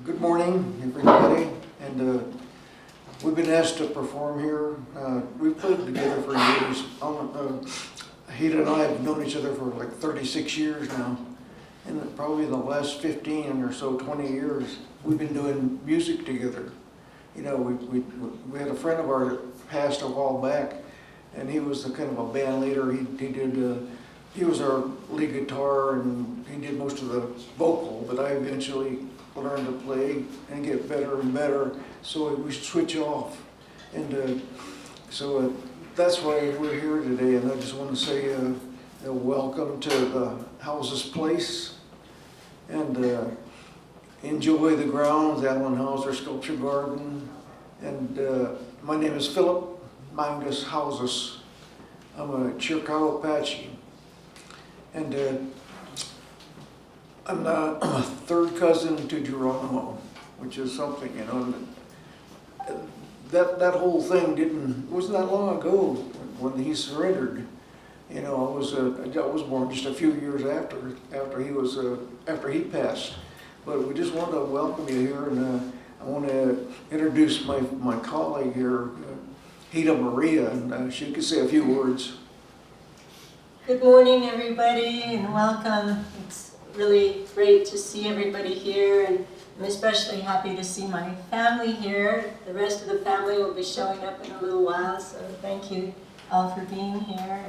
Good morning, everybody, and we've been asked to perform here. We've played together for years. Hyda and I have known each other for like 36 years now, and probably the last 15 or so, 20 years, we've been doing music together. You know, we had a friend of ours that passed a while back, and he was the kind of a band leader. He was our lead guitar, and he did most of the vocal, but I eventually learned to play and get better and better, so we switch off. And so that's why we're here today, and I just want to say welcome to the Haozous place, and enjoy the grounds, the Allen Hauser Sculpture Garden. And my name is Phillip, Mangus Haozous. I'm a Chiricahua Apache. And I'm a third cousin to Geronimo, which is something, you know. That whole thing wasn't that long ago when he surrendered. You know, I was born just a few years after he passed. But we just wanted to welcome you here, and I want to introduce my colleague here, Hyda Maria, and she could say a few words. Good morning, everybody, and welcome. It's really great to see everybody here, and I'm especially happy to see my family here. The rest of the family will be showing up in a little while, so thank you all for being here.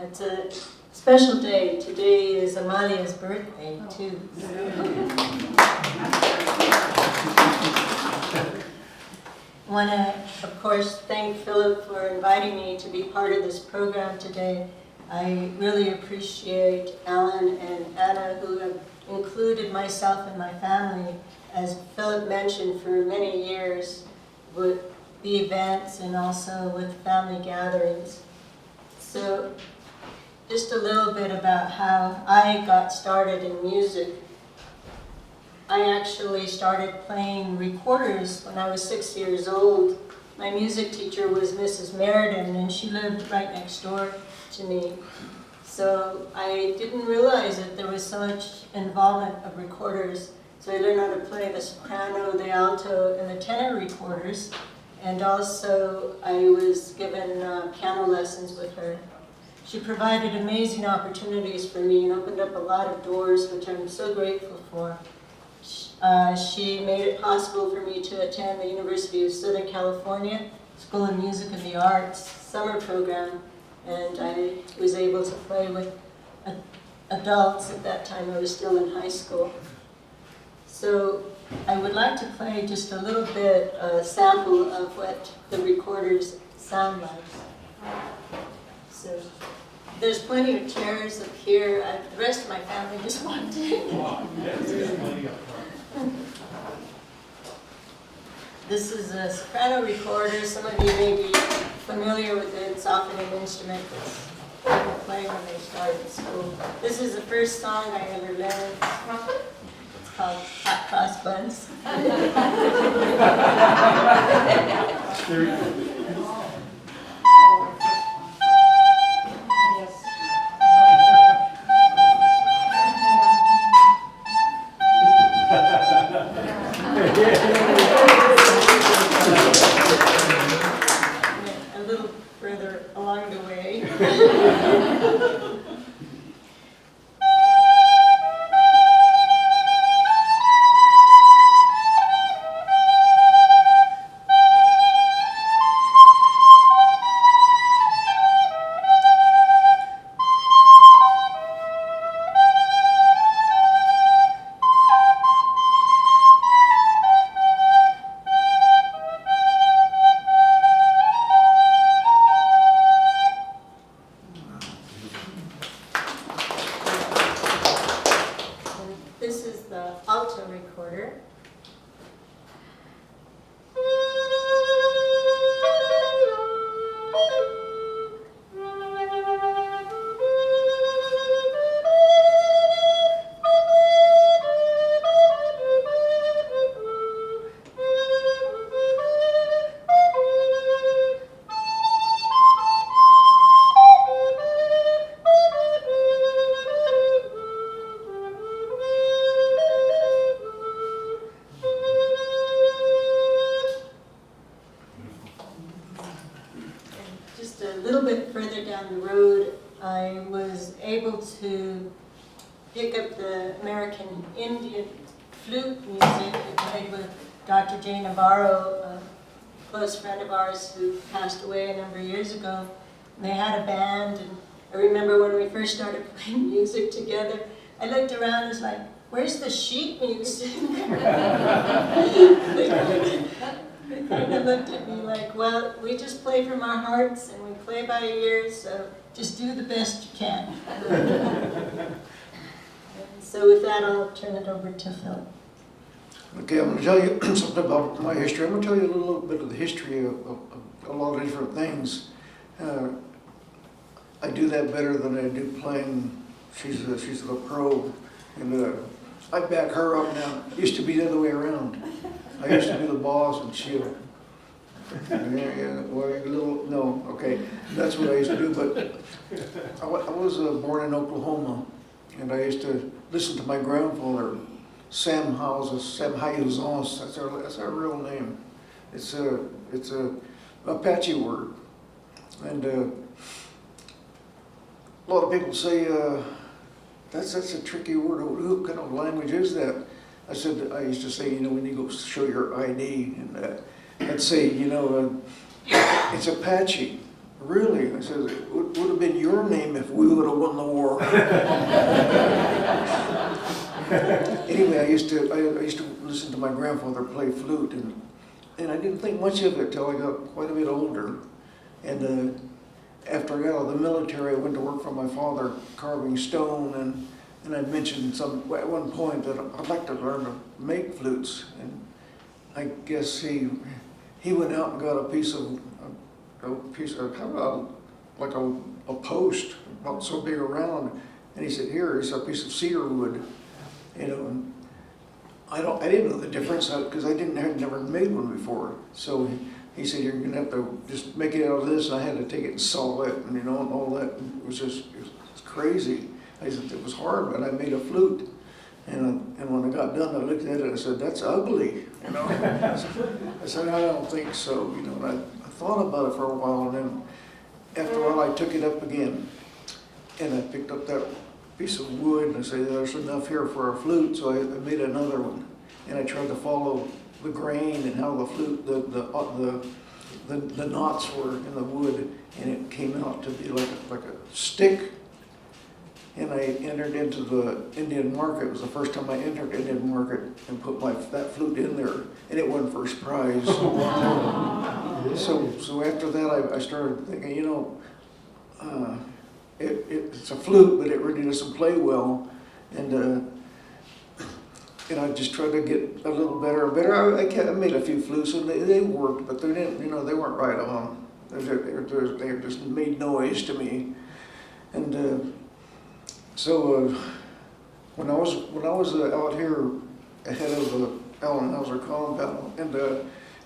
It's a special day. Today is Amalia's birthday, too. I want to, of course, thank Phillip for inviting me to be part of this program today. I really appreciate Alan and Anna, who have included myself and my family, as Phillip mentioned, for many years with the events and also with family gatherings. So just a little bit about how I got started in music. I actually started playing recorders when I was 6 years old. My music teacher was Mrs. Meriden, and she lived right next door to me. So I didn't realize that there was so much involvement of recorders. So I learned how to play the soprano, the alto, and the tenor recorders. And also I was given piano lessons with her. She provided amazing opportunities for me and opened up a lot of doors, which I'm so grateful for. She made it possible for me to attend the University of Southern California School of Music and the Arts summer program, and I was able to play with adults. At that time I was still in high school. So I would like to play just a little bit, a sample of what the recorders sound like. So there's plenty of chairs up here. The rest of my family just walked in. This is a soprano recorder. Some of you may be familiar with it. It's often an instrument that people play when they start at school. This is the first song I ever learned. It's called Hot Cross Buns. A little further along the way. This is the alto recorder. down the road, I was able to pick up the American Indian flute music I played with Dr. Jay Navarro, a close friend of ours who passed away a number of years ago. And they had a band, and I remember when we first started playing music together, I looked around and was like, where's the sheet music? They kind of looked at me like, well, we just play from our hearts and we play by ears, so just do the best you can. And so with that, I'll turn it over to Phil. Okay, I'm going to tell you something about my history. I'm going to tell you a little bit of the history of a lot of different things. I do that better than I do playing. She's the pro, and I back her up now. It used to be the other way around. I used to be the boss, and she. Well, a little, no, okay, that's what I used to do. But I was born in Oklahoma, and I used to listen to my grandfather, Sam Haozous. That's our real name. It's a Apache word, and a lot of people say that's a tricky word. What kind of language is that? I used to say, when you go show your ID, and I'd say, it's Apache. Really? I said, it would have been your name if we would have won the war. Anyway, I used to listen to my grandfather play flute, and I didn't think much of it till I got quite a bit older. And after I got out of the military, I went to work for my father carving stone, and I mentioned at one point that I'd like to learn to make flutes. And I guess he went out and got a piece of how about like a post about so big around, and he said, "Here is a piece of cedar wood." And I didn't know the difference because I had never made one before. So he said, "You're gonna have to just make it out of this," and I had to take it and saw it, and all that. It was crazy. I said it was hard, but I made a flute, and when I got done, I looked at it and I said, "That's ugly." I said, "I don't think so." And I thought about it for a while, and then after a while, I took it up again, and I picked up that piece of wood, and I said, "There's enough here for a flute," so I made another one, and I tried to follow the grain and how the flute, the knots were in the wood, and it came out to be like a stick. And I entered into the Indian market. It was the first time I entered Indian market and put that flute in there, and it won first prize. So after that, I started thinking, it's a flute, but it really doesn't play well, and I just tried to get a little better and better. I made a few flutes, and they worked, but they didn't, they weren't right on. They just made noise to me, and so when I was out here ahead of the Allen Hauser compound, and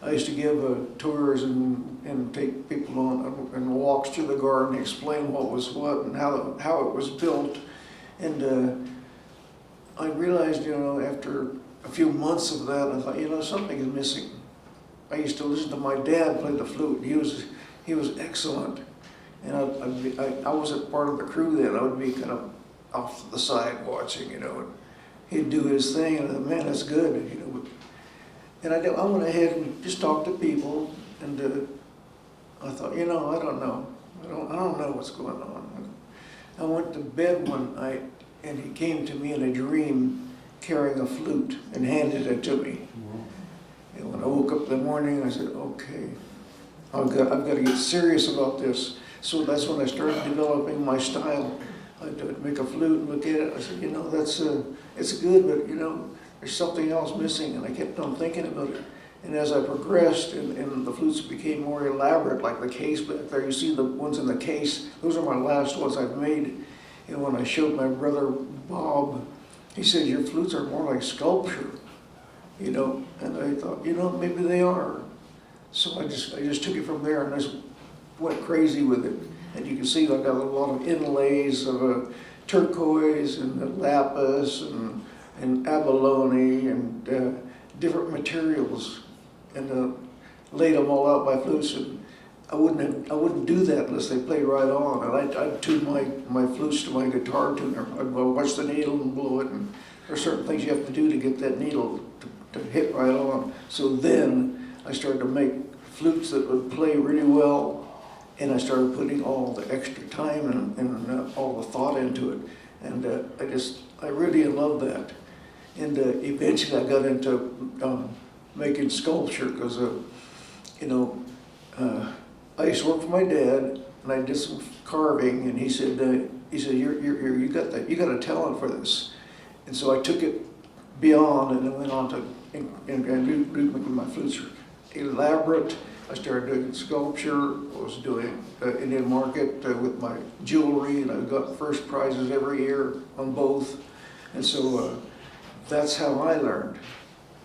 I used to give tours and take people on and walks through the garden, explain what was what and how it was built, and I realized, after a few months of that, I thought, something is missing. I used to listen to my dad play the flute. He was excellent, and I wasn't part of the crew then. I would be kind of off to the side watching, and he'd do his thing, and I thought, man, that's good, and I went ahead and just talked to people, and I thought, I don't know. I don't know what's going on. I went to bed one night, and he came to me in a dream carrying a flute and handed it to me. And when I woke up in the morning, I said, okay, I've got to get serious about this. So that's when I started developing my style. I'd make a flute and look at it. I said, it's good, but there's something else missing. And I kept on thinking about it. And as I progressed, and the flutes became more elaborate, like the case back there, you see the ones in the case. Those are my last ones I've made. And when I showed my brother Bob, he said, "Your flutes are more like sculpture," And I thought, maybe they are. So I just took it from there, and I just went crazy with it. And you can see I got a lot of inlays of turquoise and lapis and abalone and different materials, and laid them all out by flutes. And I wouldn't do that unless they played right on. And I'd tune my flutes to my guitar tuner. I'd watch the needle and blow it, and there's certain things you have to do to get that needle to hit right on. So then I started to make flutes that would play really well, and I started putting all the extra time and all the thought into it. And I really love that. And eventually I got into making sculpture because, I used to work for my dad, and I did some carving, and he said, you got a talent for this. And so I took it beyond, and then went on to and making my flutes elaborate. I started doing sculpture. I was doing Indian market with my jewelry, and I got first prizes every year on both. And so that's how I learned.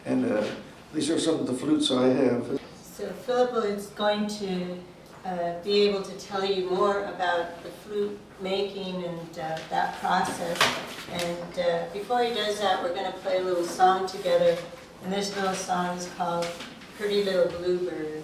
And these are some of the flutes I have. So Phillip is going to be able to tell you more about the flute making and that process. And before he does that, we're going to play a little song together. And this little song is called Pretty Little Bluebird.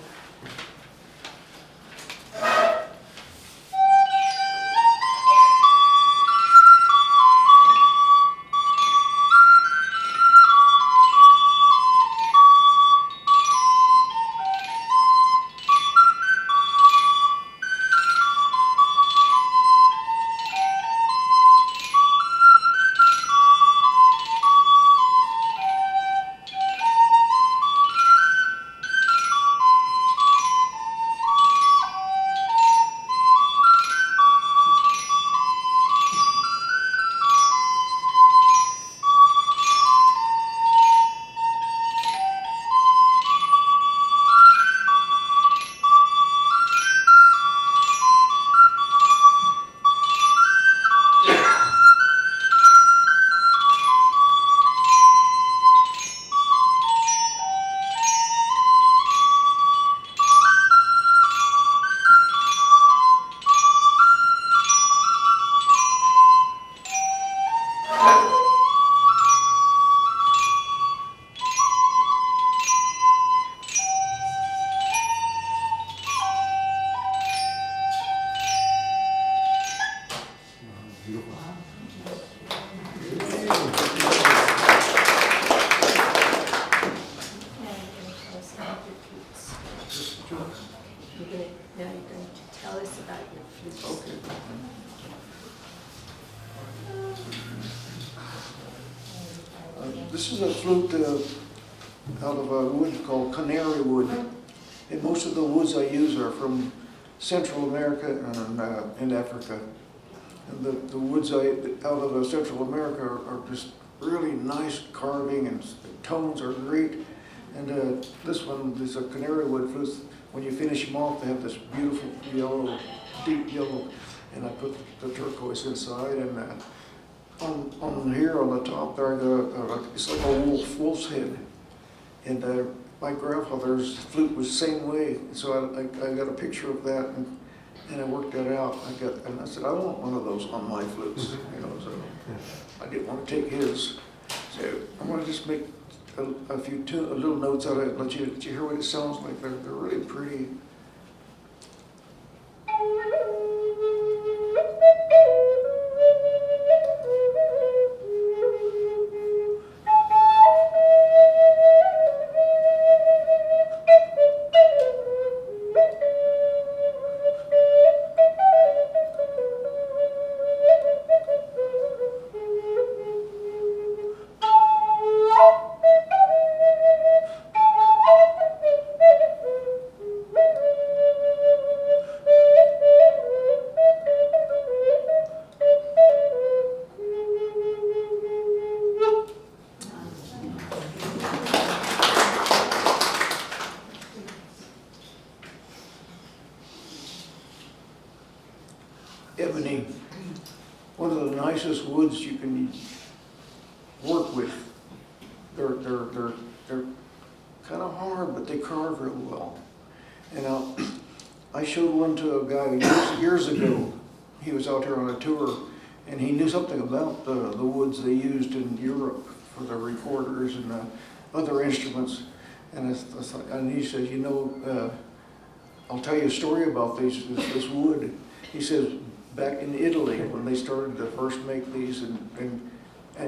Now you're going to tell us about your flutes. Okay. This is a flute out of a wood called canary wood. And most of the woods I use are from Central America and Africa. And the woods out of Central America are just really nice carving, and the tones are great. And this one is a canary wood flute. When you finish them off, they have this beautiful yellow, deep yellow, and I put the turquoise inside. And on here on the top there, I got it's like a wolf's head. And my grandfather's flute was the same way, so I got a picture of that, and I worked that out. I said, I want one of those on my flutes, so I didn't want to take his. So I'm going to just make a few little notes out of it, let you hear what it sounds like. They're really pretty. Ebony, one of the nicest woods you can work with. They're kind of hard, but they carve real well. And I showed one to a guy years ago. He was out here on a tour, and he knew something about the woods they used in Europe for the recorders and other instruments. And he said, I'll tell you a story about this wood. He says back in Italy when they started to first make these and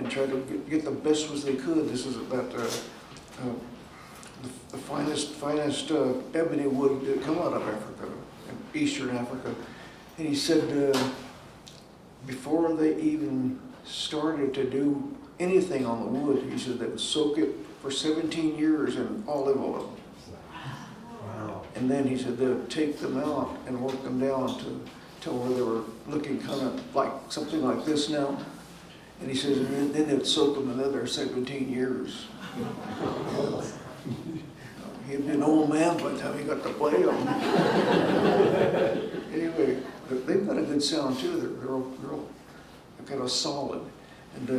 try to get the best as they could. This is about the finest ebony wood that come out of Africa, Eastern Africa. And he said before they even started to do anything on the wood, he said they would soak it for 17 years in olive oil. Wow. And then he said they would take them out and work them down to where they were looking kind of like something like this now. And he says, and then they'd soak them another 17 years. He'd be an old man by the time he got to play them. Anyway, but they've got a good sound too. They're kind of solid. And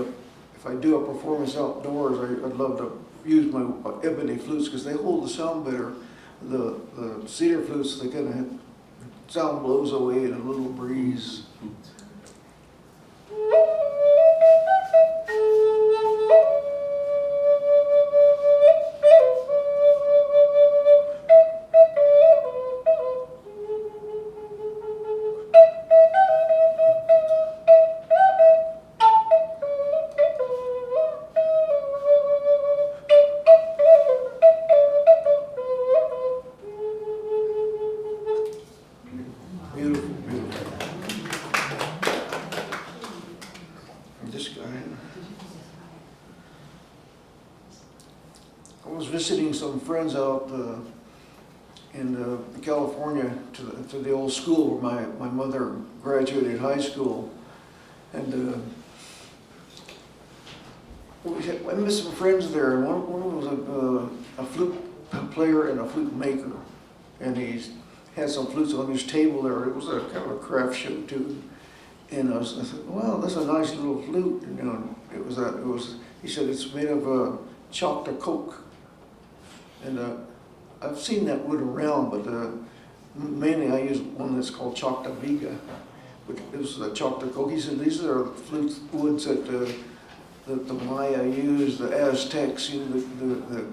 if I do a performance outdoors, I'd love to use my ebony flutes because they hold the sound better. The cedar flutes, they kind of have, sound blows away in a little breeze. Beautiful, beautiful. And this guy, I was visiting some friends out in California to the old school where my mother graduated high school, and I met some friends there, and one was a flute player and a flute maker, and he had some flutes on his table there. It was a kind of a craft show too, and I said, "Wow, that's a nice little flute." And, you know, he said it's made of chopped coke, and I've seen that wood around, but mainly I use one that's called chopped viga, which is chopped coke. He said these are flute woods that the Maya used, the Aztecs, you know, the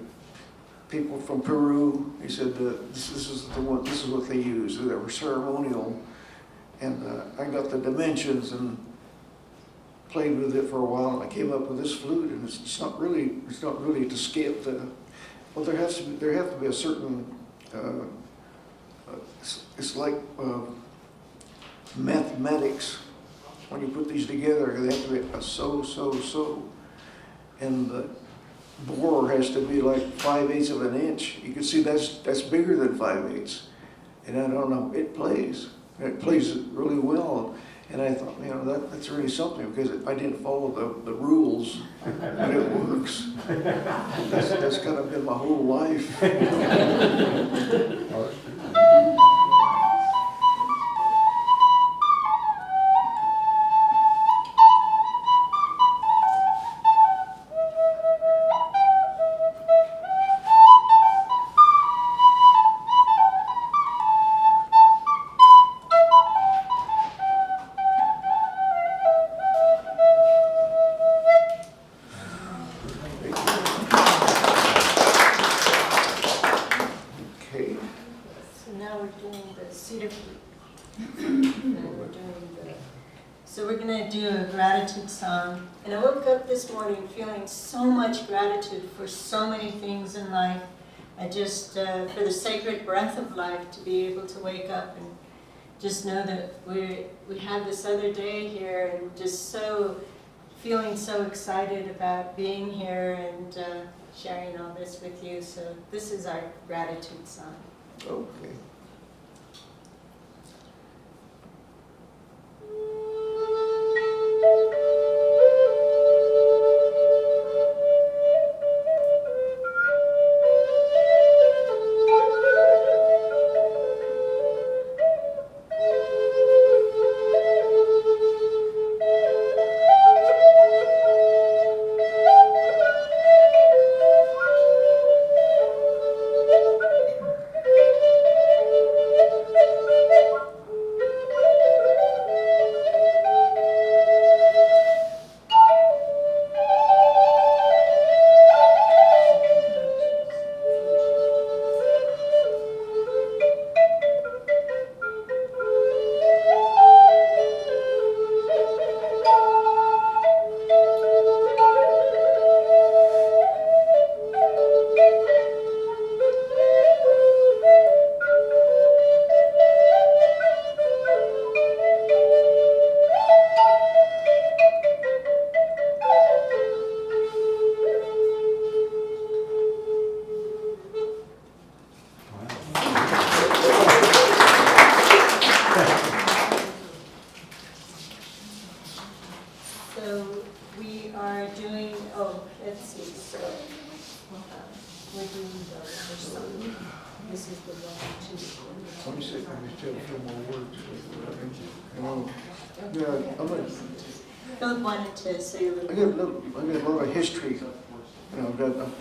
people from Peru. He said this is what they used. They were ceremonial, and I got the dimensions and played with it for a while, and I came up with this flute, and it's not really to scale. Well, there have to be a certain. It's like mathematics. When you put these together, they have to be a so, and the bore has to be like 5/8 of an inch. You can see that's bigger than 5/8, and I don't know. It plays really well, and I thought, you know, that's really something because I didn't follow the rules, but it works. That's kind of been my whole life. Okay. So now we're doing the cedar flute. So we're going to do a gratitude song. And I woke up this morning feeling so much gratitude for so many things in life. I just, for the sacred breath of life, to be able to wake up and just know that we have this other day here, and just feeling so excited about being here and sharing all this with you. So this is our gratitude song. Okay. This is the one, Let me see, let me tell a few more words. Yeah, Philip wanted to say a I little. got a lot of history. I've done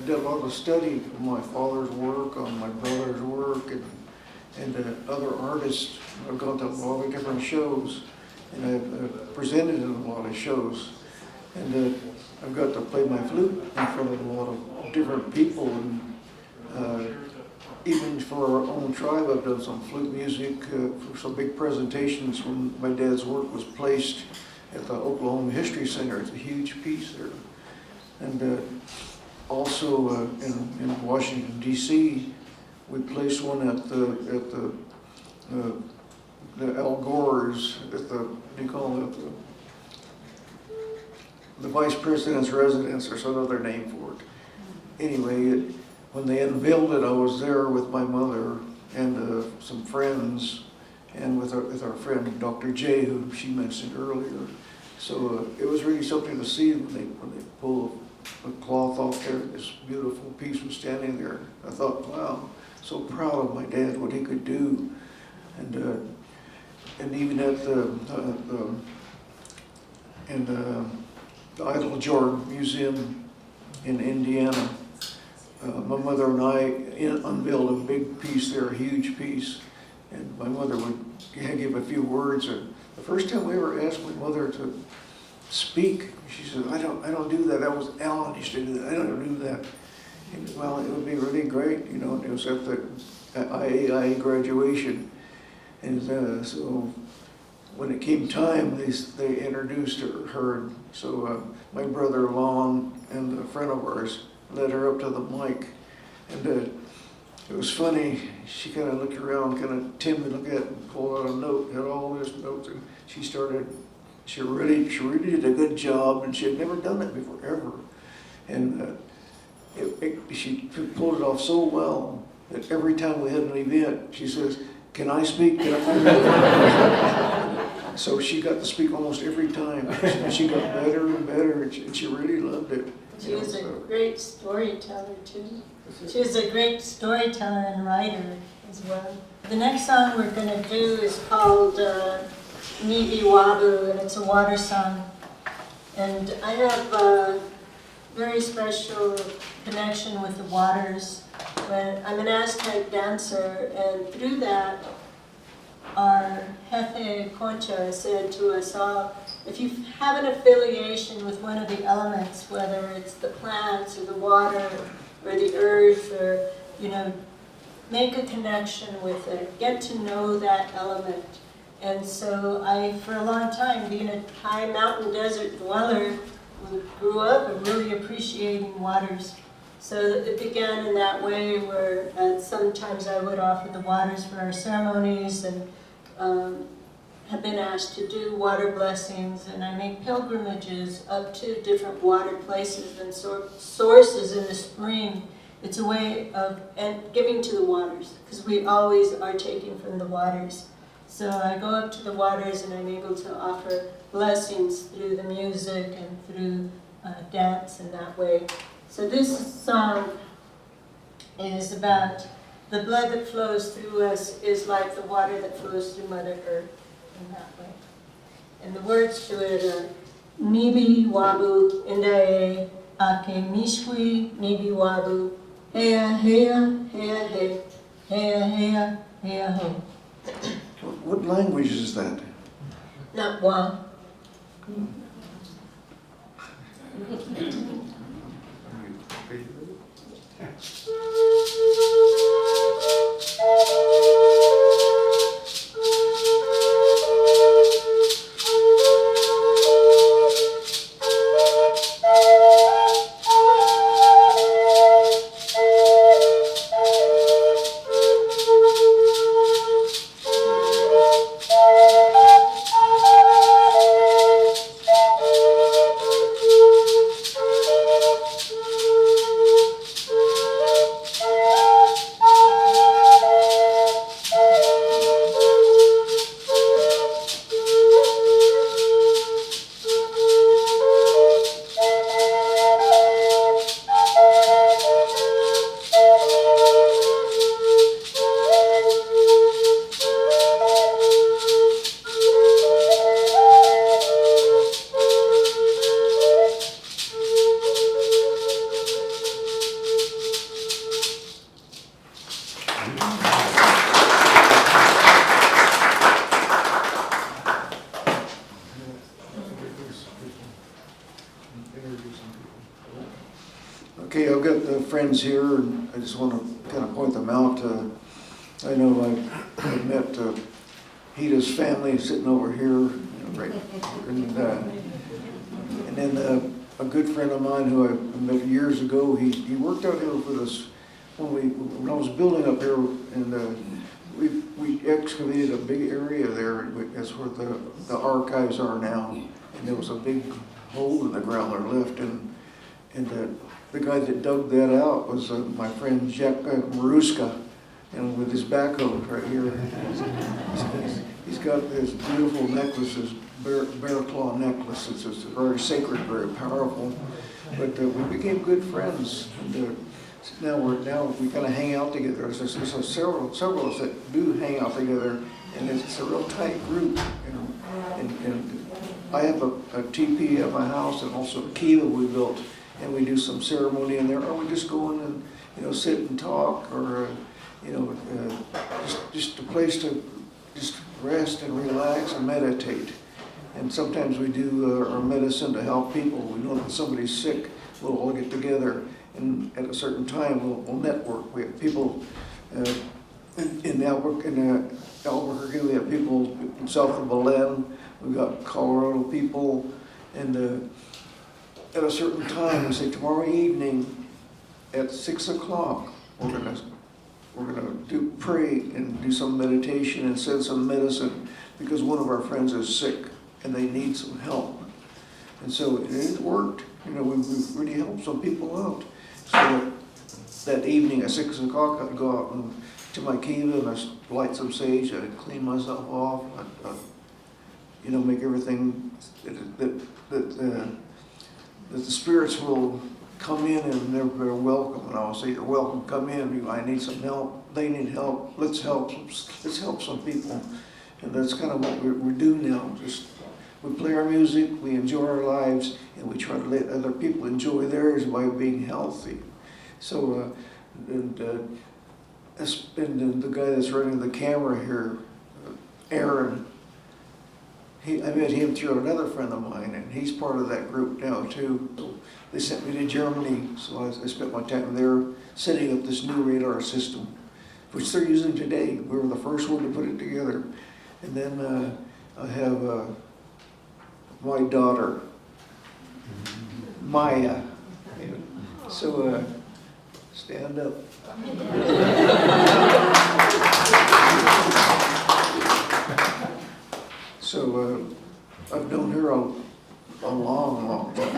a lot of study of my father's work, on my brother's work, and other artists. I've gone to a lot of different shows, and I've presented in a lot of shows. And I've got to play my flute in front of a lot of different people, and even for our own tribe, I've done some flute music for some big presentations when my dad's work was placed at the Oklahoma History Center. It's a huge piece there. And also in Washington, D.C., we placed one at the Al Gore's, at the, what do you call it, the Vice President's residence, or some other name for it. Anyway, when they unveiled it, I was there with my mother and some friends, and with our friend Dr. J, who she mentioned earlier. So it was really something to see when they pull a cloth off there. This beautiful piece was standing there. I thought, wow, so proud of my dad, what he could do, and even at the Idle Jordan Museum in Indiana. My mother and I unveiled a big piece there, a huge piece, and my mother would give a few words. And the first time we ever asked my mother to speak, she said, I don't do that. That was Alan used to do that. I don't do that. And, well, it would be really great, you know. It was at the IAI graduation, and so when it came time, they introduced her. So my brother Lon and a friend of ours led her up to the mic, and it was funny. She kind of looked around, kind of timid, looked at it, and pulled out a note, had all this notes, and she started. She really did a good job, and she had never done it before ever, and she pulled it off so well that every time we had an event, she says, "Can I speak?" So she got to speak almost every time. She got better and better, and she really loved it. She was a great storyteller too. She was a great storyteller and writer as well. The next song we're going to do is called Nibi Wabu, and it's a water song. And I have a very special connection with the waters. When I'm an Aztec dancer, and through that, our Jefe Concha said to us all, if you have an affiliation with one of the elements, whether it's the plants or the water or the earth, or, you know, make a connection with it, get to know that element. And so I, for a long time, being a high mountain desert dweller, grew up really appreciating waters. So it began in that way where sometimes I would offer the waters for our ceremonies, and have been asked to do water blessings, and I make pilgrimages up to different water places and sources in the spring. It's a way of giving to the waters, because we always are taking from the waters. So I go up to the waters, and I'm able to offer blessings through the music and through dance in that way. So this song is about the blood that flows through us is like the water that flows through Mother Earth in that way. And the words to it are Nibi Wabu Indae Ake Mishwi Nibi Wabu Hea Hea Hea He Hea Hea Hea Ho. What language is that? Not Wa. have friends here, and I just want to kind of point them out. I know I met Hyda's family sitting over here, right, and then a good friend of mine who I met years ago. He worked out here with us when I was building up here, and we excavated a big area there. That's where the archives are now, and there was a big hole in the ground there left, and the guy that dug that out was my friend Jack Maruska, and with his backhoe right here. He's got this beautiful necklaces, bear claw necklace. It's very sacred, very powerful. But we became good friends. And, now we kind of hang out together. There's several of us that do hang out together, and it's a real tight group. And I have a teepee at my house, and also a kiva we built, and we do some ceremony in there, or we just go in and sit and talk, or just a place to just rest and relax and meditate. And sometimes we do our medicine to help people. We know that somebody's sick, we'll all get together, and at a certain time we'll network. We have people in Albuquerque, we have people south of Belen, we've got Colorado people, and at a certain time, we say tomorrow evening at 6 o'clock, we're gonna pray and do some meditation and send some medicine, because one of our friends is sick and they need some help. And so it worked. We've really helped some people out. So that evening at 6 o'clock, I'd go out to my kiva and I'd light some sage. I'd clean myself off. I'd make everything that the spirits will come in, and they're welcome. And I'll say, "You're welcome. Come in. I need some help. They need help. Let's help some people." And that's kind of what we do now. Just we play our music, we enjoy our lives, and we try to let other people enjoy theirs by being healthy. So, and the guy that's running the camera here, Aaron. I met him through another friend of mine, and he's part of that group now too. So they sent me to Germany, so I spent my time there setting up this new radar system, which they're using today. We were the first one to put it together. And then I have my daughter, Maya. So stand up. So I've known her a long time.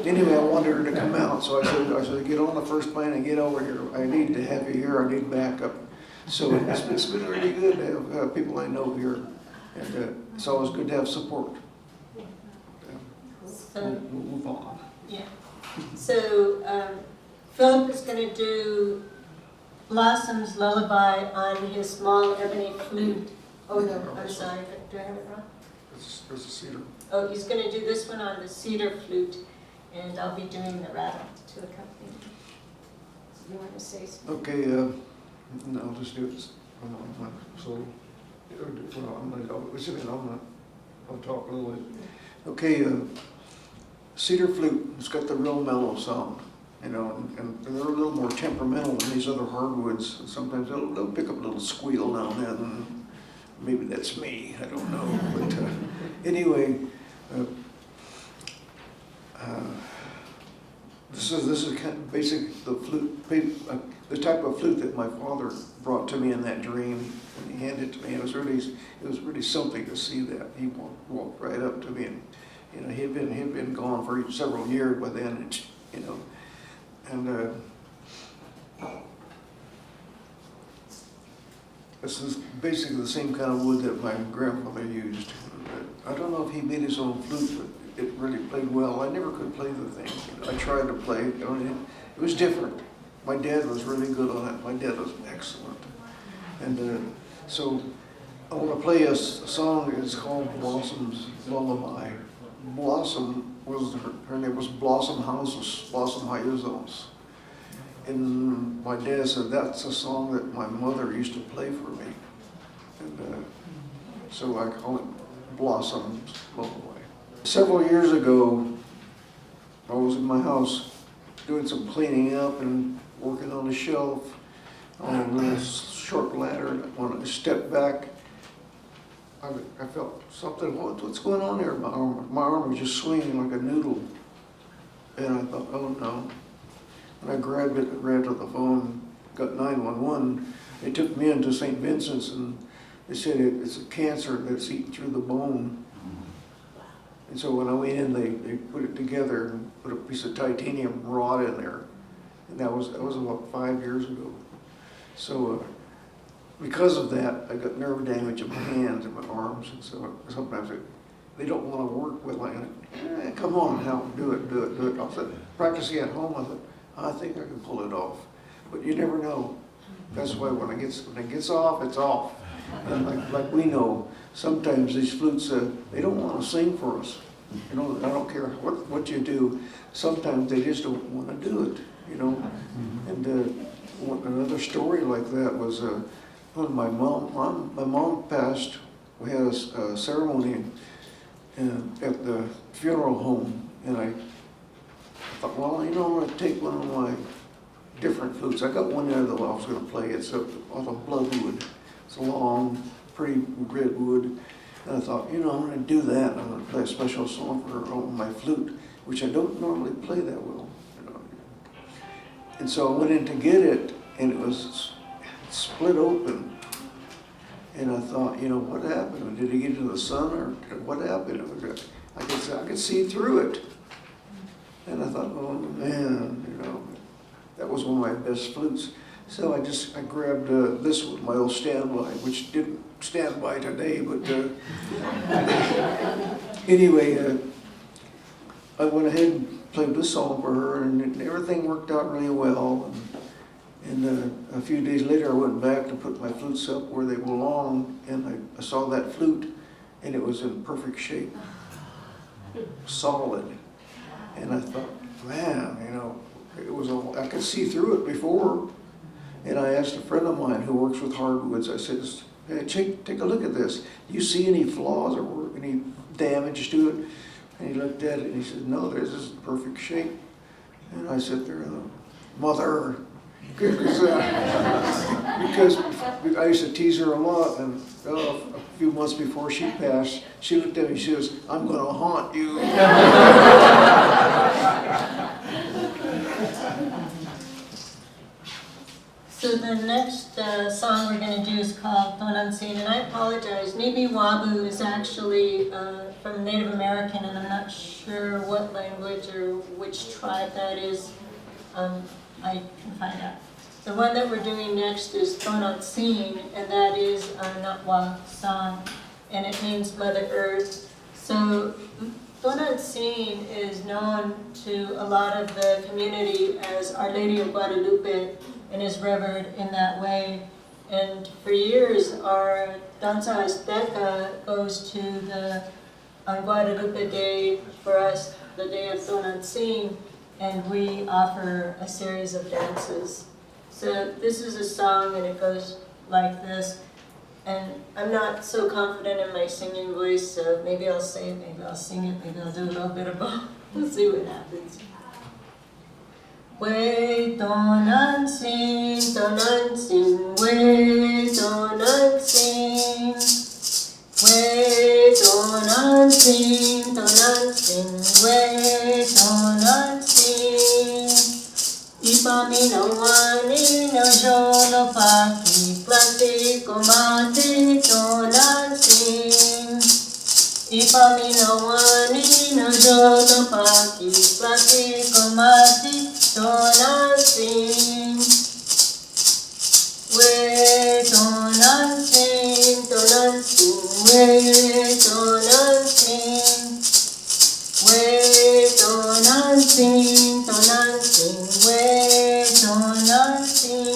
Anyway, I wanted her to come out, so I said, "Get on the first plane and get over here. I need to have you here. I need backup." So it's been really good to have people I know here, and it's always good to have support. We'll move on. Yeah. So Phillip is going to do Blossom's Lullaby on his small ebony flute. Oh no, I'm sorry. Do I have it wrong? There's a cedar. Oh, he's going to do this one on the cedar flute, and I'll be doing the rattle to accompany. You want to say something? Okay, no, I'll just do it. So, I'll talk a little bit. Okay, cedar flute, it's got the real mellow sound, and they're a little more temperamental than these other hardwoods. Sometimes they'll pick up a little squeal now and then. Maybe that's me, I don't know. But anyway, this is kind of basic the flute, the type of flute that my father brought to me in that dream when he handed it to me. It was really something to see that. He walked right up to me, and he'd been gone for several years by then, and this is basically the same kind of wood that my grandfather used. I don't know if he made his own flute, but it really played well. I never could play the thing. I tried to play it. It was different. My dad was really good on it. My dad was excellent. And so I want to play a song. It's called Blossom's Lullaby. Blossom was, her name was Haozous, Haozous. And my dad said, "That's a song that my mother used to play for me." And so I call it Blossom's Lullaby. Several years ago, I was in my house doing some cleaning up and working on the shelf on a little short ladder. And when I stepped back, I felt something, what's going on there? My arm was just swinging like a noodle. And I thought, oh no. And I grabbed it, ran to the phone, got 911. They took me into St. Vincent's and they said it's a cancer that's eating through the bone. And so when I went in, they put it together and put a piece of titanium rod in there. And that was about 5 years ago. So because of that, I got nerve damage in my hands and my arms. And so sometimes they don't want to work with like, come on, help, do it. I was practicing at home. I thought, I think I can pull it off. But you never know. That's why when it gets off, it's off. And like we know, sometimes these flutes, they don't want to sing for us. You know, I don't care what you do. Sometimes they just don't want to do it. You know, and another story like that was when my mom passed. We had a ceremony at the funeral home, and I thought, well, you know, I'm going to take one of my different flutes. I got one there that I was going to play. It's off of bloodwood. It's a long, pretty red wood. And I thought, you know, I'm going to do that. I'm going to play a special song for her on my flute, which I don't normally play that well. You know. And so I went in to get it, and it was split open. And I thought, you know, what happened? Did it get into the sun, or what happened? I could see through it. And I thought, oh man, you know, that was one of my best flutes. So I grabbed this one, my old standby, which didn't stand by today, but anyway, I went ahead and played this song for her, and everything worked out really well. And a few days later, I went back to put my flutes up where they belong, and I saw that flute, and it was in perfect shape, solid. And I thought, man, you know, I could see through it before. And I asked a friend of mine who works with hardwoods, I said, hey, take a look at this. Do you see any flaws or any damage to it? And he looked at it and he said, no, this is in perfect shape. And I sat there and mother, because I used to tease her a lot, and a few months before she passed, she looked at me and she goes, I'm going to haunt you. So the next song we're going to do is called Tonantzin, and I apologize. Nibi Wabu is actually from Native American, and I'm not sure what language or which tribe that is. I can find out. The one that we're doing next is Tonantzin, and that is a Natwa song, and it means Mother Earth. So Tonantzin is known to a lot of the community as Our Lady of Guadalupe, and is revered in that way. And for years, our Danza Azteca goes to the on Guadalupe Day for us, the day of Tonantzin, and we offer a series of dances. So this is a song, and it goes like this. And I'm not so confident in my singing voice, so maybe I'll say it, maybe I'll sing it, maybe I'll do a little bit of both. We'll see what happens. We Tonantzin, Tonantzin, we Tonantzin. We Tonantzin, Tonantzin, we Tonantzin. Ipaminawani no jono paki, plastiko mati Tonantzin. Ipaminawani no jono paki, plastiko mati Tonantzin. We Tonantzin, Tonantzin, we Tonantzin. We Tonantzin, Tonantzin, we Tonantzin.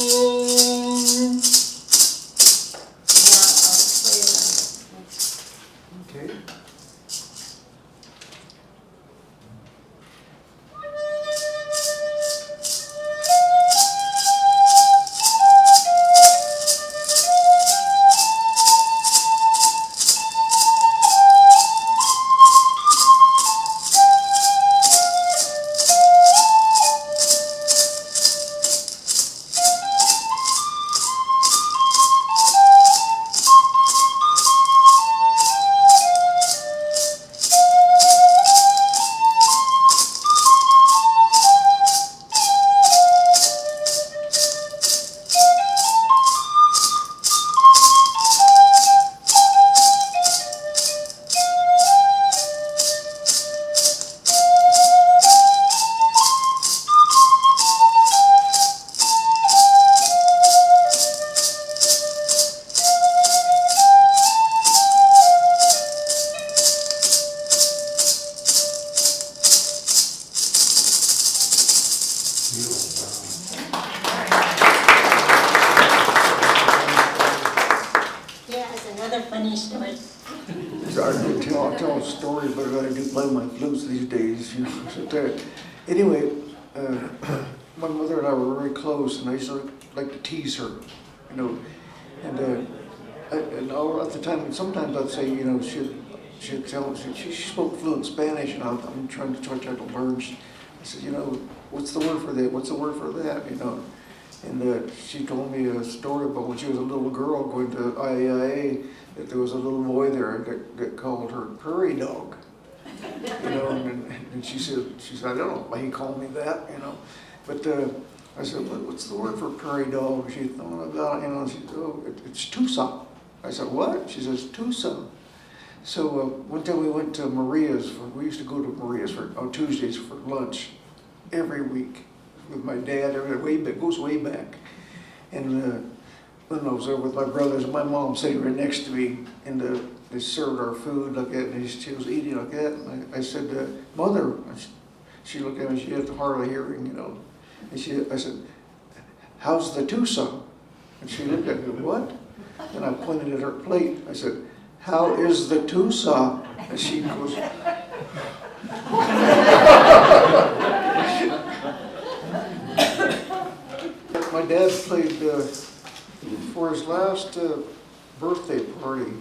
Now I'll play it. Okay. know, I'll tell a story, but I do play my flutes these days, you know. But, anyway, my mother and I were very close, and I used to like to tease her, you know. And all at the time, sometimes I'd say, you know, she'd tell me, she spoke fluent Spanish, and I'm trying to learn. I said, you know, what's the word for that? What's the word for that? You know. And she told me a story about when she was a little girl going to IAIA, that there was a little boy there that called her prairie dog. You know, and she said, I don't know why he called me that, you know. But I said, what's the word for prairie dog? She thought about it, you know, she said, oh, it's Tucson. I said, what? She says, Tucson. So one time we went to Maria's, we used to go to Maria's on Tuesdays for lunch every week with my dad. It goes way back. And when I was there with my brothers and my mom sitting right next to me, and they served our food like that, and she was eating like that. And I said, Mother, she looked at me, she had hard of hearing, you know. And I said, how's the Tucson? And she looked at me, what? And I pointed at her plate. I said, how is the Tucson? And she goes, my dad played, for his last birthday party,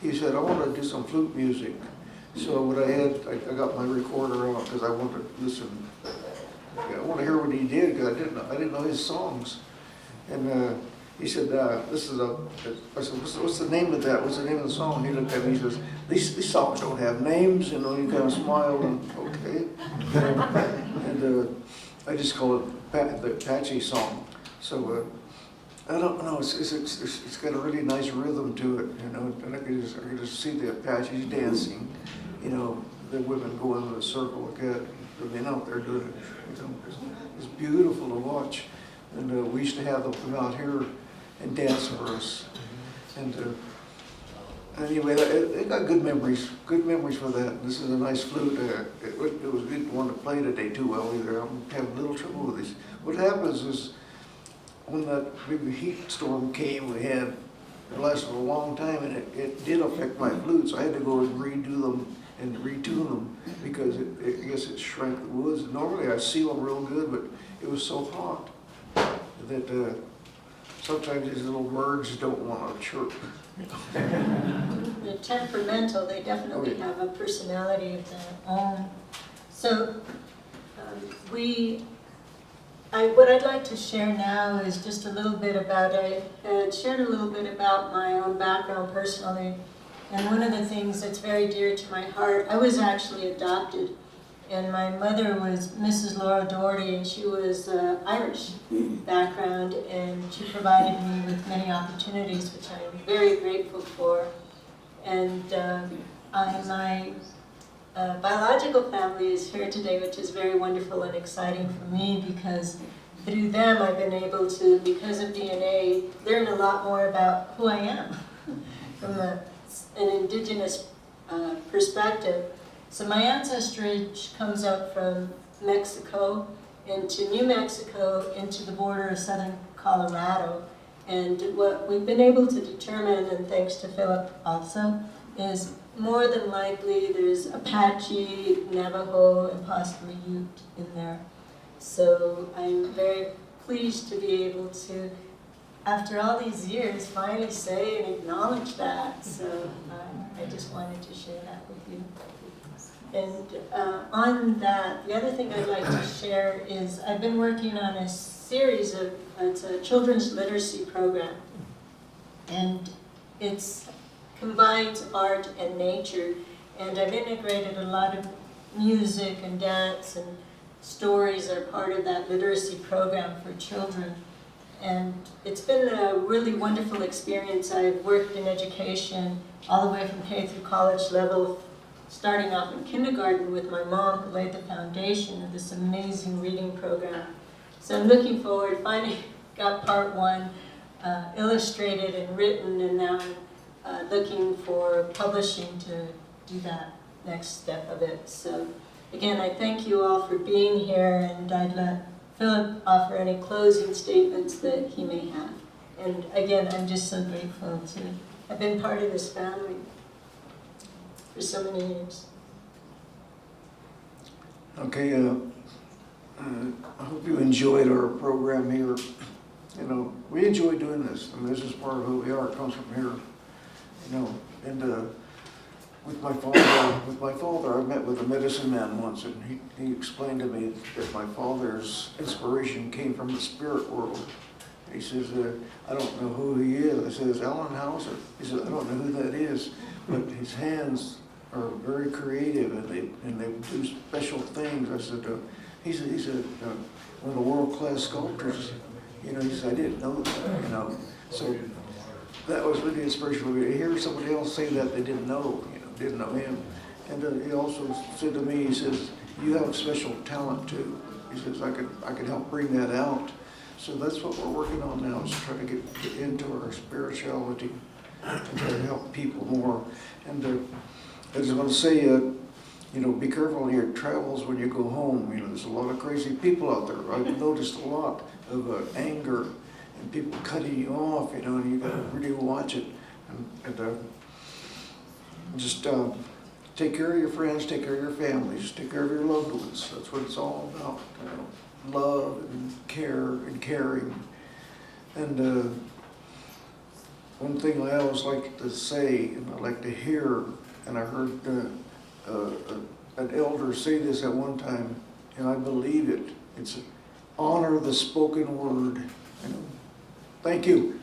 he said, I want to do some flute music. So what I got my recorder out because I wanted to listen. I want to hear what he did because I didn't know his songs. And he said, I said, what's the name of that? What's the name of the song? He looked at me, he says, these songs don't have names. You know, he kind of smiled and, okay. And I just call it the Apache song. So I don't know, it's got a really nice rhythm to it, you know, and I could just see the Apaches dancing, you know, the women go in a circle like that, the men out there doing it, you know, it's beautiful to watch. And we used to have them come out here and dance for us. And anyway, it got good memories for that. This is a nice flute. It was good one to play today too well either. I'm having a little trouble with these. What happens is when that big heat storm came, it lasted a long time, and it did affect my flute, so I had to go and redo them and retune them because I guess it shrank the woods. Normally I seal them real good, but it was so hot that sometimes these little birds don't want to chirp. They're temperamental. They definitely have a personality of their own. So what I'd like to share now is just a little bit about, I had shared a little bit about my own background personally, and one of the things that's very dear to my heart, I was actually adopted, and my mother was Mrs. Laura Doherty, and she was Irish background, and she provided me with many opportunities, which I'm very grateful for. And my biological family is here today, which is very wonderful and exciting for me because through them I've been able to, because of DNA, learn a lot more about who I am from an indigenous perspective. So my ancestry comes out from Mexico into New Mexico into the border of southern Colorado. And what we've been able to determine, and thanks to Phillip also, is more than likely there's Apache, Navajo, and possibly Ute in there. So I'm very pleased to be able to, after all these years, finally say and acknowledge that. So I just wanted to share that with you. And on that, the other thing I'd like to share is I've been working on a series of, it's a children's literacy program. And it's combines art and nature, and I've integrated a lot of music and dance and stories are part of that literacy program for children. And it's been a really wonderful experience. I've worked in education all the way from K through college level, starting off in kindergarten with my mom, who laid the foundation of this amazing reading program. So I'm looking forward, finally got part one illustrated and written, and now I'm looking for publishing to do that next step of it. So again, I thank you all for being here, and I'd let Phillip offer any closing statements that he may have. And again, I'm just so grateful to have been part of this family. for so many years. Okay, I hope you enjoyed our program here. You know, we enjoy doing this. I mean, this is part of who we are. It comes from here. You know, and with my father, I met with a medicine man once, and he explained to me that my father's inspiration came from the spirit world. He says, I don't know who he is. I says, Alan Haozous. He says, I don't know who that is, but his hands are very creative, and they do special things. I said, he's one of the world-class sculptors. You know, he said, I didn't know that, you know. So that was really inspirational. To hear somebody else say that they didn't know, you know, didn't know him. And he also said to me, he says, you have special talent too. He says, I could help bring that out. So that's what we're working on now, is trying to get into our spirituality and try to help people more. And I just want to say, you know, be careful in your travels when you go home. You know, there's a lot of crazy people out there. I've noticed a lot of anger and people cutting you off, you know, and you got to really watch it. And just take care of your friends, take care of your families, take care of your loved ones. That's what it's all about. You know, love and care and caring. And one thing I always like to say, and I like to hear, and I heard an elder say this at one time, and I believe it. It's honor the spoken word. You know? Thank you.